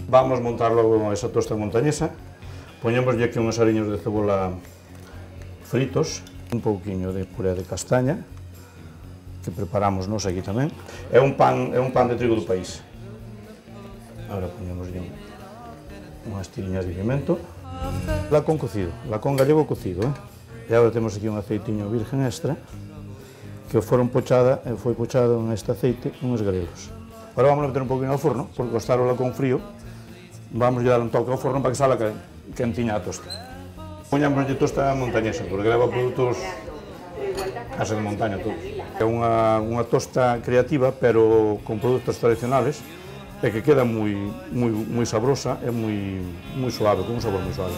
Vamos montar logo esa tosta montañesa. Poñémoslle aquí unhos ariños de cebola fritos, un pouquiño de puré de castaña, que preparamos nos aquí tamén. É un pan de trigo do país. Agora poñémoslle unhas tiriñas de pimento. Lacón cocido, lacón gallego cocido. E agora temos aquí un aceitiño virgen extra, que foi pochado neste aceite uns grelos. Agora vamos a meter un pouquinho ao forno, porque ao estar o lacón frío, vamos a dar un toque ao forno para que salga quentiña a tosta. Poñámoslle tosta montañesa, porque leva produtos case de montaña todos. É unha tosta creativa, pero con produtos tradicionales, e que queda moi sabrosa e moi suave, con un sabor moi suave.